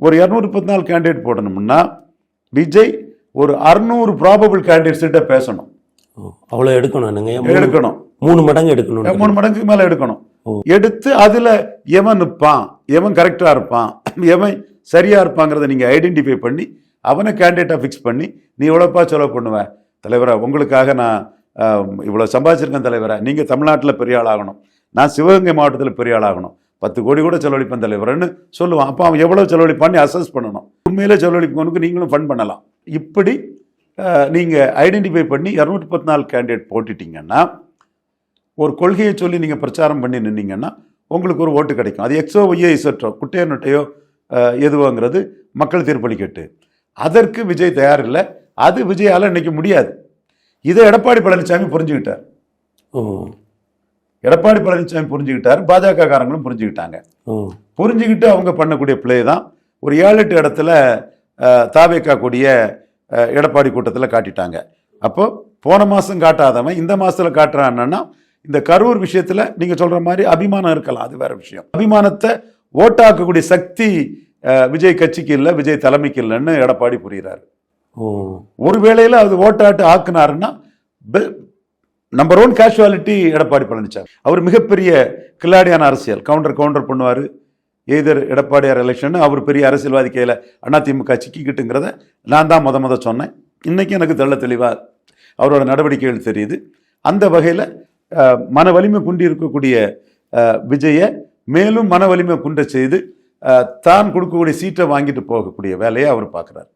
ஒரு 234 கேண்டிடேட் போடணும்னா விஜய் ஒரு 600 ப்ராபபிள் கேண்டிடேட்ஸ் கிட்ட பேசணும். அவ்வளோ எடுக்கணும், எடுக்கணும் 3 மடங்கு எடுக்கணும், 3 மடங்குக்கு மேல எடுக்கணும். எடுத்து அதுல எவன் நிற்பான், எவன் கரெக்டா இருப்பான், எவன் சரியா இருப்பாங்கிறத நீங்க ஐடென்டிஃபை பண்ணி அவனை கேண்டிடேட்டா ஃபிக்ஸ் பண்ணி நீ இவ்வளோப்பா செலவு பண்ணுவேன் தலைவரா, உங்களுக்காக நான் இவ்வளோ சம்பாதிச்சிருக்கேன் தலைவரா, நீங்க தமிழ்நாட்டில் பெரிய ஆள் ஆகணும், நான் சிவகங்கை மாவட்டத்தில் பெரிய ஆள் ஆகணும், 10 கோடி கூட செலவழிப்பேன் தலைவர்னு சொல்லுவான். அப்போ அவன் எவ்வளோ செலவழிப்பான்னு அசஸ் பண்ணணும். உண்மையிலே செலவழிப்பவனுக்கு நீங்களும் ஃபண்ட் பண்ணலாம். இப்படி நீங்கள் ஐடென்டிஃபை பண்ணி 234 கேண்டிடேட் போட்டுட்டீங்கன்னா ஒரு கொள்கையை சொல்லி நீங்கள் பிரச்சாரம் பண்ணி நின்னீங்கன்னா உங்களுக்கு ஒரு ஓட்டு கிடைக்கும். அது எக்ஸோ ஒய்யோ இசற்றோ குட்டையோ நொட்டையோ எதுவோங்கிறது மக்கள் தீர்ப்பளிக்கட்டு. அதற்கு விஜய் தயார் இல்லை. அது விஜயால் இன்னைக்கு முடியாது. இதை எடப்பாடி பழனிசாமி புரிஞ்சுக்கிட்டார். எடப்பாடி பழனிசாமி புரிஞ்சுக்கிட்டார், பாஜக காரங்களும் புரிஞ்சுக்கிட்டாங்க. புரிஞ்சுக்கிட்டு அவங்க பண்ணக்கூடிய பிளே தான் ஒரு 7-8 இடத்துல தாவேக்கா கூடிய எடப்பாடி கூட்டத்தில் காட்டிட்டாங்க. அப்போ போன மாதம் காட்டாதவன் இந்த மாதத்தில் காட்டுறான்னா இந்த கரூர் விஷயத்தில் நீங்கள் சொல்கிற மாதிரி அபிமானம் இருக்கலாம், அது வேற விஷயம். அபிமானத்தை ஓட்டாக்கக்கூடிய சக்தி விஜய் கட்சிக்கு இல்லை, விஜய் தலைமைக்கு இல்லைன்னு எடப்பாடி புரிகிறாரு. ஒரு வேளையில் அது ஓட்டாட்டு ஆக்குனாருன்னா நம்பர் 1 கேஷுவாலிட்டி எடப்பாடி பழனிசாமி. அவர் மிகப்பெரிய கில்லாடியான அரசியல் கவுண்டர் பண்ணுவார். எய்தர் எடப்பாடியார் எலெக்ஷன் அவர் பெரிய அரசியல்வாதி கையில் அதிமுக சிக்கிக்கிட்டுங்கிறத நான் தான் முத சொன்னேன். இன்னைக்கு எனக்கு தெளிவாக அவரோட நடவடிக்கைகள் தெரியுது. அந்த வகையில் மன வலிமை குண்டி இருக்கக்கூடிய விஜயை மேலும் மன வலிமை குண்ட செய்து தான் கொடுக்கக்கூடிய சீட்டை வாங்கிட்டு போகக்கூடிய வேலையை அவர் பார்க்குறார்.